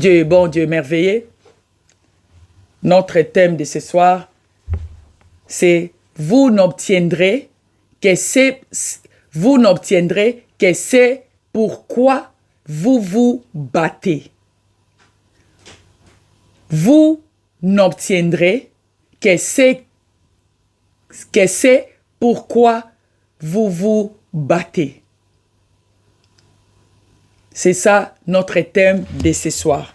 Dieu est bon, Dieu est merveilleux. Notre thème de ce soir, c'est vous n'obtiendrez que c'est pourquoi vous vous battez. Vous n'obtiendrez que c'est pourquoi vous vous battez. C'est ça notre thème de ce soir.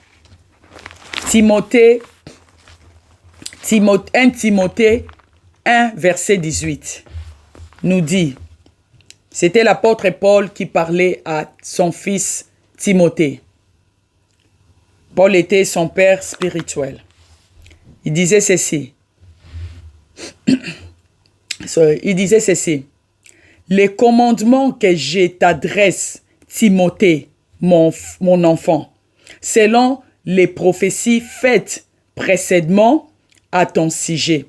1 Timothée 1, verset 18 nous dit, c'était l'apôtre Paul qui parlait à son fils Timothée. Paul était son père spirituel. Il disait ceci. Les commandements que je t'adresse, Timothée, mon enfant, selon les prophéties faites précédemment à ton sujet,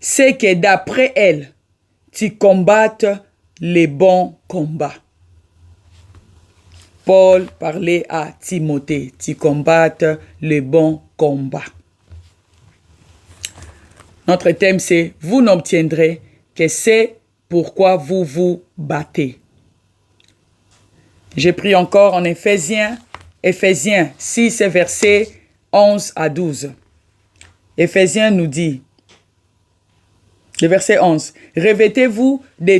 c'est que d'après elles, tu combattes les bons combats. Paul parlait à Timothée, tu combattes les bons combats. Notre thème, c'est « Vous n'obtiendrez que c'est pourquoi vous vous battez ». J'ai pris encore en Éphésiens 6, versets 11 à 12. Éphésiens nous dit, le verset 11, revêtez-vous de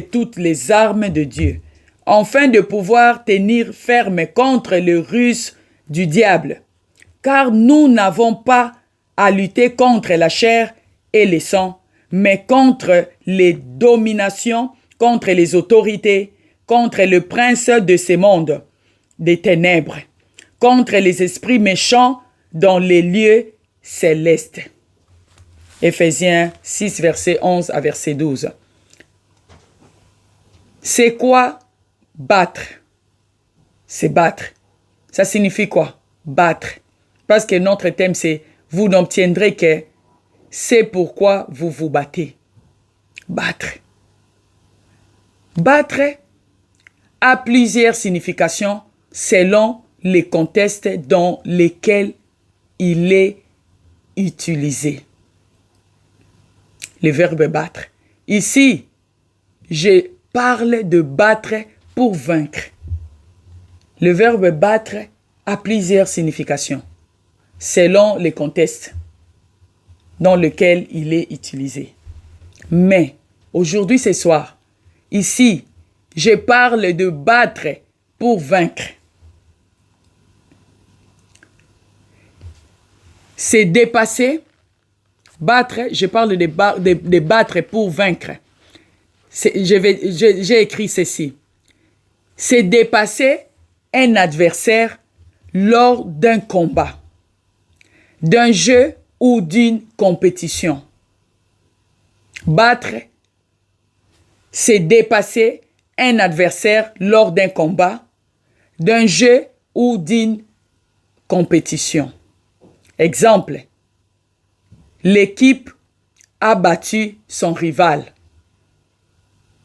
toutes les armes de Dieu, afin de pouvoir tenir ferme contre les ruses du diable. Car nous n'avons pas à lutter contre la chair et le sang, mais contre les dominations, contre les autorités, contre le prince de ce monde des ténèbres, contre les esprits méchants dans les lieux célestes. Éphésiens 6, verset 11 à verset 12. C'est quoi battre? C'est battre. Ça signifie quoi? Battre. Parce que notre thème, c'est « Vous n'obtiendrez que c'est pourquoi vous vous battez ». Battre. Battre a plusieurs significations selon les contextes dans lesquels il est utilisé. Le verbe battre. Ici, je parle de battre pour vaincre. Le verbe battre a plusieurs significations selon les contextes dans lesquels il est utilisé. Mais aujourd'hui, ce soir, ici, je parle de battre pour vaincre. C'est dépasser. Battre, je parle de battre pour vaincre. J'ai écrit ceci. C'est dépasser un adversaire lors d'un combat, d'un jeu ou d'une compétition. Battre, c'est dépasser un adversaire lors d'un combat, d'un jeu ou d'une compétition. Exemple, l'équipe a battu son rival.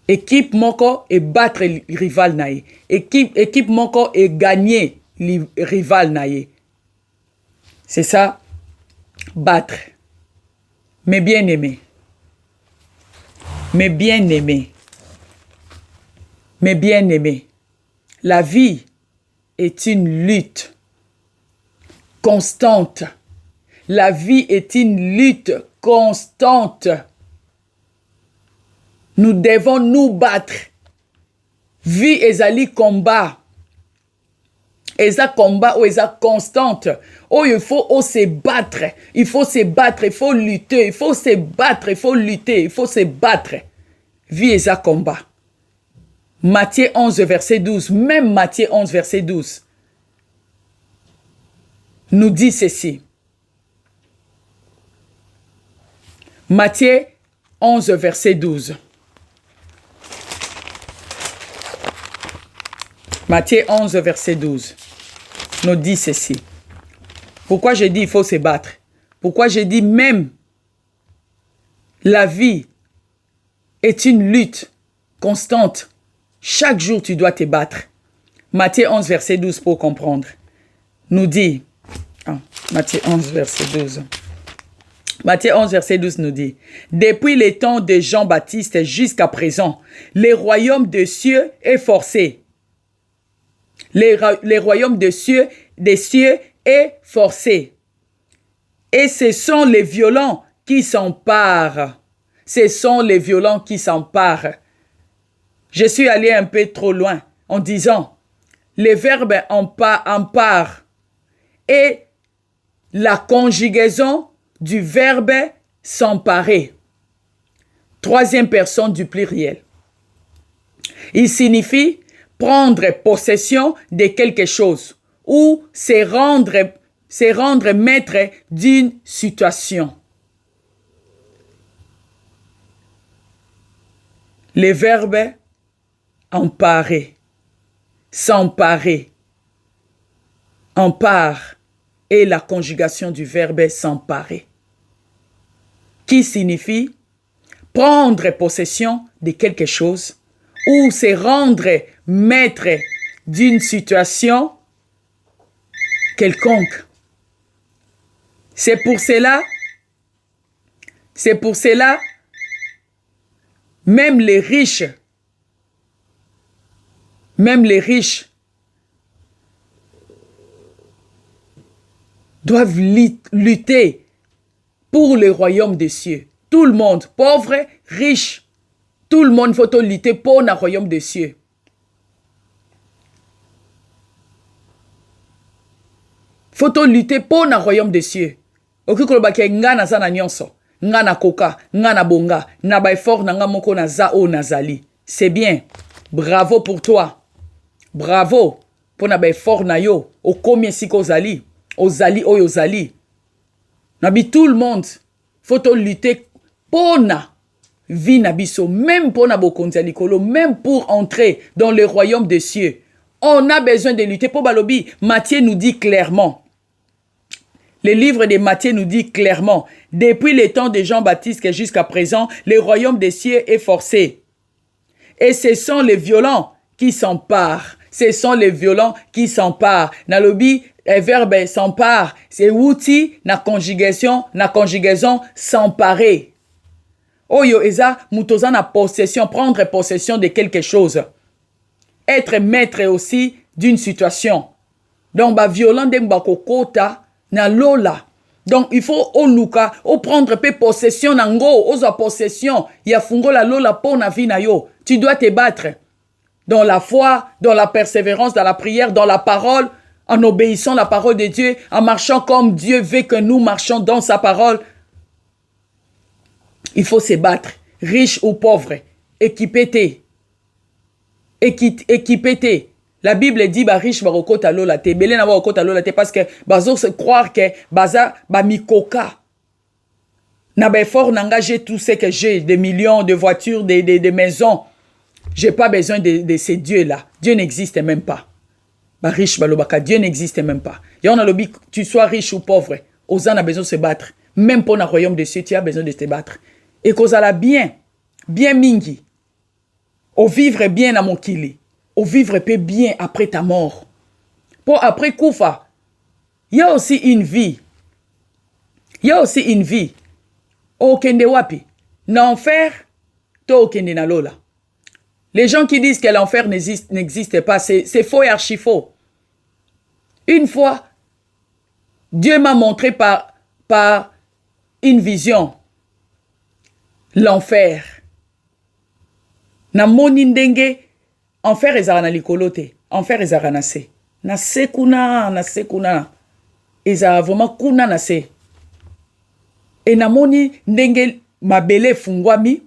Équipe moko et battre le rival naïe. Équipe moko et gagner le rival naïe. C'est ça, battre. Mes bien-aimés. Mes bien-aimés. Mes bien-aimés. La vie est une lutte constante. La vie est une lutte constante. Nous devons nous battre. Vie ezali combat. Eza combat ou eza constante. Oh, il faut se battre. Il faut se battre. Il faut lutter. Il faut se battre. Il faut lutter. Il faut se battre. Vie eza combat. Matthieu 11, verset 12. Même Matthieu 11, verset 12. Nous dit ceci. Matthieu 11, verset 12. Matthieu 11, verset 12. Nous dit ceci. Pourquoi je dis il faut se battre? Pourquoi je dis même la vie est une lutte constante. Chaque jour tu dois te battre. Matthieu 11, verset 12 pour comprendre. Nous dit, Matthieu 11, verset 12. Matthieu 11, verset 12 nous dit, depuis les temps de Jean-Baptiste jusqu'à présent, le royaume des cieux est forcé. Les royaumes des cieux est forcé. Et ce sont les violents qui s'emparent. Ce sont les violents qui s'emparent. Je suis allé un peu trop loin en disant, les verbes empare et la conjugaison du verbe s'emparer. Troisième personne du pluriel. Il signifie prendre possession de quelque chose ou se rendre maître d'une situation. Le verbe emparer, s'emparer, empare et la conjugation du verbe s'emparer, qui signifie prendre possession de quelque chose ou se rendre maître d'une situation quelconque. C'est pour cela, même les riches doivent lutter pour le royaume des cieux. Tout le monde, pauvre, riche, tout le monde faut lutter pour le royaume des cieux. Faut lutter pour le royaume des cieux. Okikolobake ngana zana nyonso, ngana koka, ngana bonga, na ba effort nanga moko na za o nazali. C'est bien. Bravo pour toi. Bravo pour na ba effort na yo. O combien siko zali, ozali oyo zali. Nabi tout le monde faut lutter pour na vie na biso, même pour na bokonzi likolo, même pour entrer dans le royaume des cieux. On a besoin de lutter pour balobi. Matthieu nous dit clairement. Le livre de Matthieu nous dit clairement, depuis le temps de Jean-Baptiste jusqu'à présent, le royaume des cieux est forcé. Et ce sont les violents qui s'emparent. Ce sont les violents qui s'emparent. Nalobi, le verbe s'empare, c'est outil, na conjugaison s'emparer. Oyo eza, mutoza na possession, prendre possession de quelque chose. Être maître aussi d'une situation. Donc, ba violent de mbakokota, na lola. Donc, il faut au luka, au prendre possession nango, oza possession, ya fungo la lola po na vi na yo. Tu dois te battre dans la foi, dans la persévérance, dans la prière, dans la parole, en obéissant la parole de Dieu, en marchant comme Dieu veut que nous marchions dans sa parole. Il faut se battre, riche ou pauvre, équipé. La Bible dit ba riche ba okota lola te, belé na ba okota lola te parce que bazo se croire que baza ba mikoka. Na ba fort n'engager tout ce que j'ai, des millions de voitures, des maisons. J'ai pas besoin de ces dieux-là. Dieu n'existe même pas. Ba riche ba lobaka, Dieu n'existe même pas. Yon a lobi, tu sois riche ou pauvre, Ozan a besoin de se battre. Même pour le royaume des cieux, tu as besoin de te battre. Et kozala bien mingi. Au vivre bien à mon kili. Au vivre peu bien après ta mort. Pour après Koufa, il y a aussi une vie. Au kende wapi. L'enfer, to kende na lola. Les gens qui disent que l'enfer n'existe pas, c'est faux et archi faux. Une fois, Dieu m'a montré par une vision l'enfer. Na moni ndenge enfer ezara na likolo te, enfer ezara na se. Na se kuna. Ezara vraiment kuna na se. Et na moni ndenge mabele fungwami,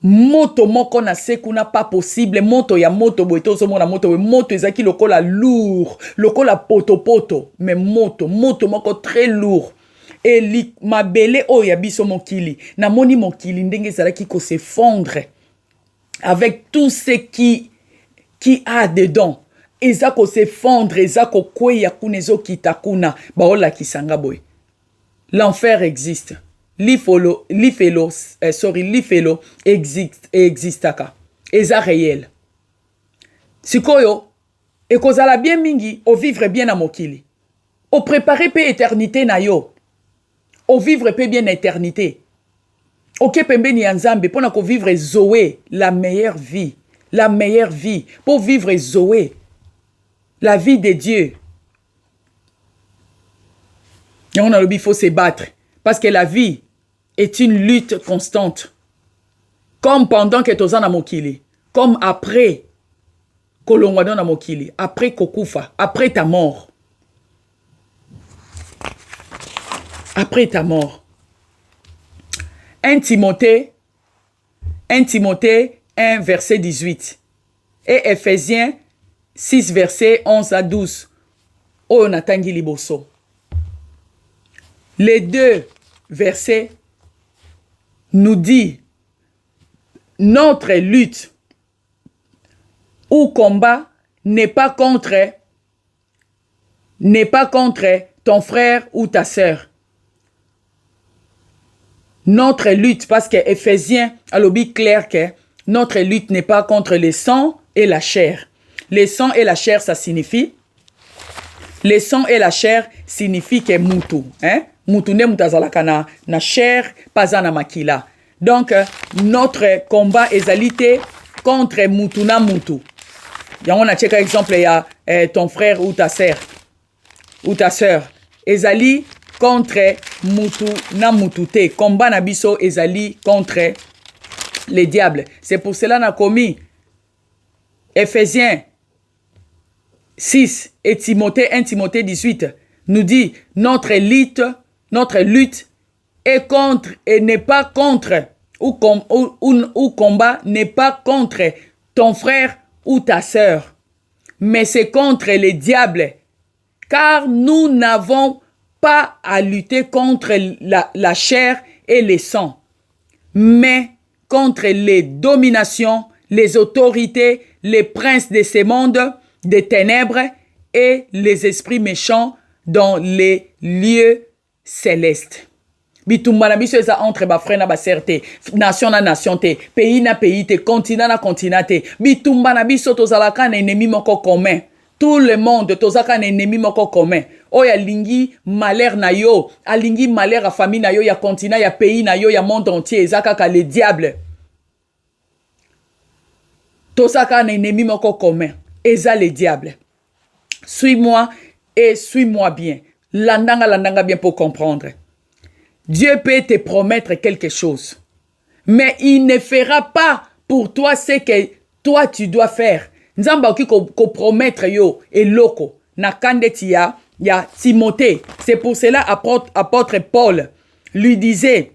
moto moko na se kuna pas possible, moto ya moto boito so mona moto ezaki lokola lourd, lokola poto, mais moto moko très lourd. Et mabele o ya biso mokili, na moni mokili ndenge ezalaki ko s'effondre. Avec tout ce qui a dedans, ezako s'effondre, ezako kweya kunezo kitakuna, baola kisanga boy. L'enfer existe. L'ifelo existe. Eza réel. Sikoyo, Et kozala bien mingi, o vivre bien na mokili. O préparer pe éternité na yo. O vivre pe bien éternité. Ok pembeni ya Nzambe, pona ko vivre Zoé, la meilleure vie. La meilleure vie. Pour vivre Zoé, la vie de Dieu. Et on a le il faut se battre. Parce que la vie est une lutte constante. Comme pendant que tu es na mokili. Comme après. Kolongwado na mokili. Après kokufa. Après ta mort. Après ta mort. 1 Timothée 1 verset 18. Et Ephésiens 6 verset 11 à 12. Oh natangi liboso. Les deux versets nous disent notre lutte ou combat n'est pas contre ton frère ou ta sœur. Notre lutte, parce que Éphésiens a le but clair que notre lutte n'est pas contre le sang et la chair. Le sang et la chair, ça signifie le sang et la chair signifie que mutu, hein? Mutu ne mutazalaka na chair, pas na makila. Donc, notre combat est alité contre mutu na mutu. On a checké exemple, il y a ton frère ou ta sœur. Ezali contre mutu na mutute. Combat na biso ezali contre les diables. C'est pour cela qu'on a commis Ephésiens 6 et 1 Timothée 18 nous dit notre lutte est contre et n'est pas contre ou combat n'est pas contre ton frère ou ta sœur, mais c'est contre les diables, car nous n'avons pas à lutter contre la chair et le sang, mais contre les dominations, les autorités, les princes de ce monde, des ténèbres et les esprits méchants dans les lieux célestes. Bitumba na biso eza entre ba frère na ba sœur te, nation na nation te, pays na pays te, continent na continent te. Bitumba na biso tozalaka na ennemi moko commun. Tout le monde tozalaka na ennemi moko commun. Oyo alingi malheur na yo, alingi malheur a famille na yo, ya continent, ya pays na yo, ya monde entier, eza kaka le diable. Tozalaka na ennemi moko commun. Eza le diable. Suis-moi et suis-moi bien. Landanga bien pour comprendre. Dieu peut te promettre quelque chose, mais il ne fera pas pour toi ce que toi tu dois faire. Nzamba oki ko promettre yo et loko na kandeti ya Timothée. C'est pour cela apôtre Paul lui disait: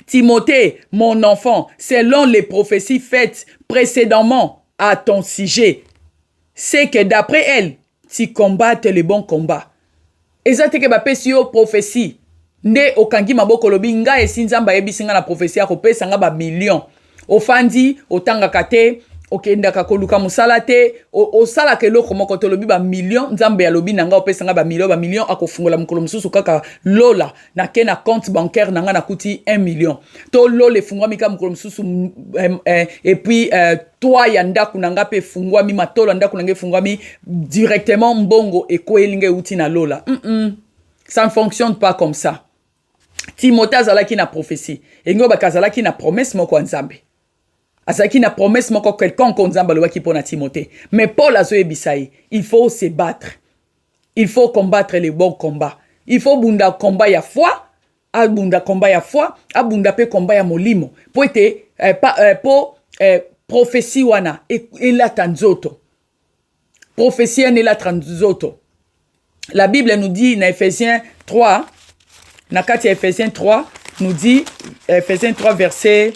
Timothée, mon enfant, selon les prophéties faites précédemment à ton sujet, c'est que d'après elle, tu combattes le bon combat. Ezate ke ba pesi yo prophétie. Nde okangi maboko lobi nga esinzamba yebisinga na prophétie akopesa nga ba million. Ofandi otanga kate, okendaka koluka musala te, osala ke loko moko to lobi ba million, nzambe ya lobi nanga opesa nga ba million akofungola mukolo mususu kaka lola na ke na compte bancaire nanga na kuti 1 million. To lole fungwa mika mukolo mususu et puis toi ya ndaku nanga pe fungwa mi matolo ndaku nanga fungwa mi directement mbongo ekoelinge uti na lola. Ça ne fonctionne pas comme ça. Timothée azalaki na prophétie. Engo bakazalaki na promesse moko nzambe. Azalaki na promesse moko quelqu'un ko nzamba lobaki pona Timothée. Mais Paul azoyebisa il faut se battre. Il faut combattre les bons combats. Il faut bunda combat ya foi, abunda combat ya foi, abunda pe combat ya molimo. Po ete prophétie wana et la tanzoto. Prophétie et la tanzoto. La Bible nous dit dans Ephésiens 3, dans Ephésiens 3, nous dit, Ephésiens 3, verset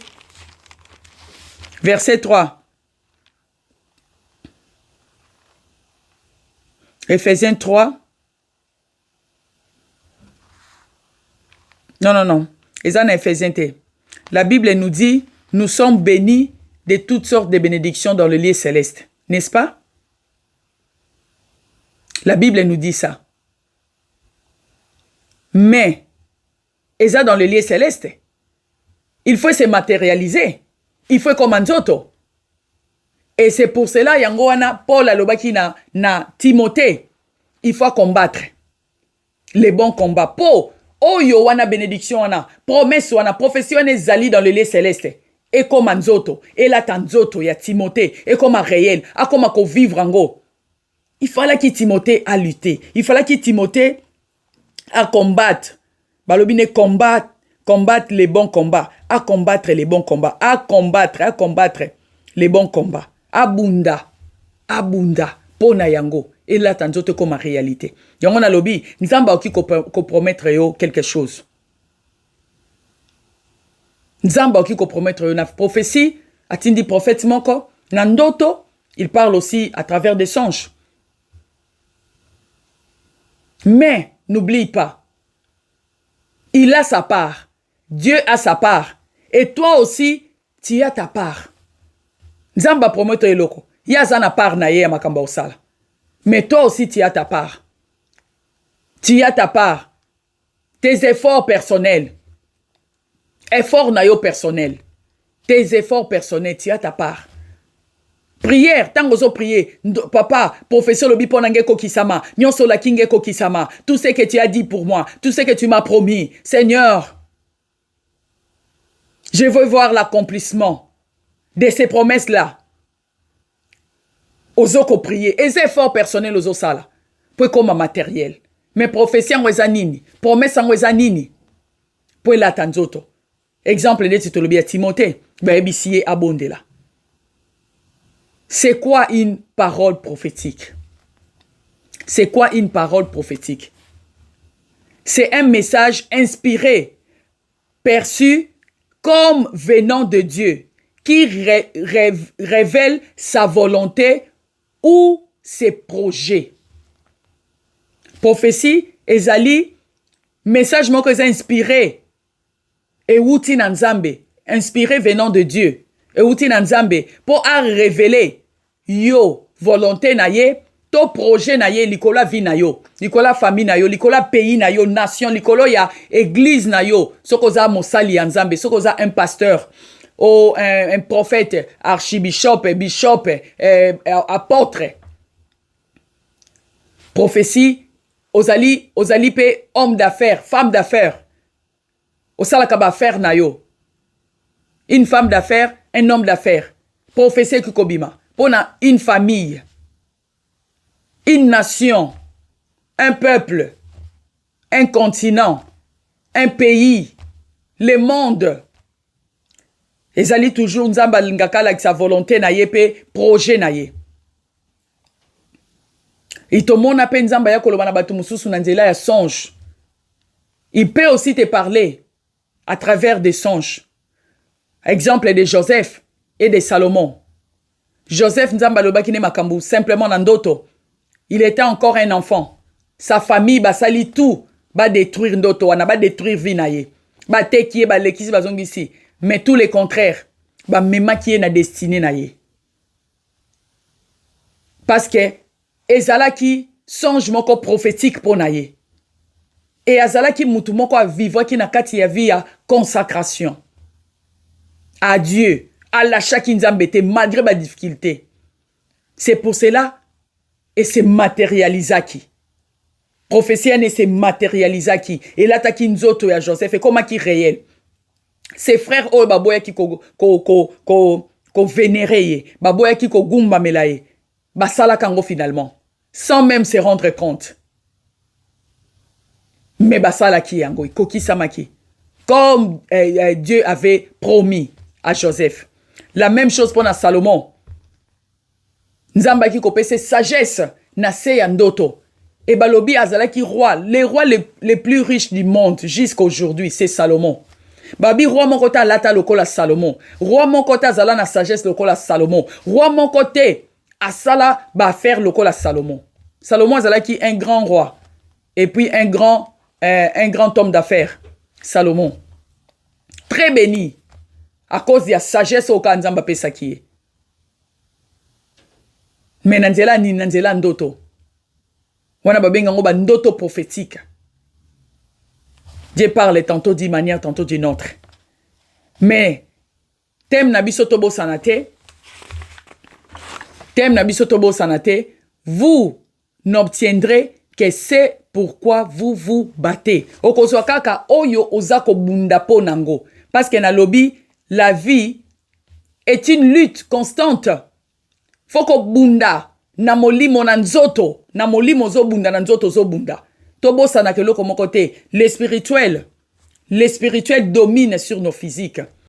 3. Ephésiens 3. Non. Et en Ephésiens 3. La Bible nous dit, nous sommes bénis de toutes sortes de bénédictions dans le lieu céleste. N'est-ce pas? La Bible nous dit ça. Mais, et ça dans le lieu céleste, il faut se matérialiser. Il faut comme Anzoto. Et c'est pour cela, yango wana, Paul alobaki na Timothée, il faut combattre les bons combats. Po, oyo wana bénédiction wana, promesse wana, prophétie wana ezali dans le lieu céleste. Et comme nzoto, et la tanzoto ya Timothée, et comme réel, a comme ko vivre ango. Il fallait que Timothée a lutté. Il fallait que Timothée a combattre. Balobine combattre les bons combats. À combattre les bons combats. À combattre les bons combats. Abunda. Pona yango. Et là, tanzoto comme réalité. Yango na lobi, nzamba oki ko promettre yo quelque chose. Nzamba oki ko promettre yo na prophétie, atindi prophète moko, nandoto, il parle aussi à travers des songes. Mais, n'oublie pas, il a sa part. Dieu a sa part. Et toi aussi, tu as ta part. Nzamba promettre eloko. Yaza na part na ye ya makamba osala. Mais toi aussi, tu as ta part. Tu as ta part. Tes efforts personnels. Efforts na yo personnel. Tes efforts personnels, tu as ta part. Prière, tango zo prier, papa, professeur lobi ponange kokisama, nyonso la kinge kokisama, tout ce que tu as dit pour moi, tout ce que tu m'as promis, Seigneur, je veux voir l'accomplissement de ces promesses-là. Ozo ko prier, et efforts personnels ozo sala, pour comme matériel. Mais prophétie en nini, promesse en nini, pour la tanzoto. Exemple de titolobi à Timothée, ben ebisiye abonde là. C'est quoi une parole prophétique? C'est quoi une parole prophétique? C'est un message inspiré, perçu comme venant de Dieu, qui révèle sa volonté ou ses projets. Prophétie, ezali, message moko inspiré, et outi nanzambe, inspiré venant de Dieu. Et outi nanzambe pour révéler yo volonté na ye to projet na ye likola vie na yo likola famille na yo likola pays na yo nation likolo ya église na yo sokoza mosali ya nzambe sokoza un pasteur ou un prophète archibishop bishop apôtre prophétie ozali pe homme d'affaires femme d'affaires osala ka ba affaire na yo une femme d'affaires un homme d'affaires, prophétie Kukobima, pour une famille, une nation, un peuple, un continent, un pays, le monde. Ezali toujours nzamba lingakala avec sa volonté na yepe projet na ye. Itomona pe nzamba ya koloba na batu mususu na nzela ya songe. Il peut aussi te parler à travers des songes. Exemple de Joseph et de Salomon. Joseph nzamba lobaki ne makambu simplement nandoto. Il était encore un enfant. Sa famille basali tout ba détruire ndoto wana ba détruire vie na ye. Ba tekie ba lekisi bazongisi. Mais tout le contraire, ba mema ki na destinée na ye. Parce que ezalaki songe moko prophétique pour na ye. Et azalaki mutu moko a vivre ki na kati ya vie ya consacration. À Dieu, à la chaque nzambete, malgré ma difficulté. C'est pour cela, et c'est matérialisaki. Prophétie et c'est matérialisaki. Et là, t'as nzoto ya Joseph, et comment qui réel. Ses frères, oh, baboya ki ko vénéré, baboya ki ko gumba melaye, basala kango finalement, sans même se rendre compte. Mais basala ki yango, koki samaki. Comme Dieu avait promis à Joseph. La même chose pour Salomon. Nzamba ki kopese sagesse na se yandoto. Et balobi azalaki roi, les rois les plus riches du monde jusqu'à aujourd'hui, c'est Salomon. Babi roi mon côté lata lokola Salomon. Roi mon côté azala na sagesse lokola Salomon. Roi mon côté asala ba faire lokola Salomon. Salomon azalaki un grand roi et puis un grand homme d'affaires. Salomon. Très béni. À cause de la sagesse au Kanzamba Pesaki. Mais nanzela ni nanzela ndoto. Wana babenga ngoba ndoto prophétique. Dieu parle tantôt d'une manière, tantôt d'une autre. Mais thème na biso tobo sanate. Tem na biso tobosana te, vous n'obtiendrez que c'est pourquoi vous vous battez. Okozwa kaka oyo ozako bunda po nango. Parce que na lobi, la vie est une lutte constante. Foko bunda na molimo na nzoto, na molimo zo bunda na nzoto zo bunda. Tobosana ke loko moko te, le spirituel domine sur nos physiques.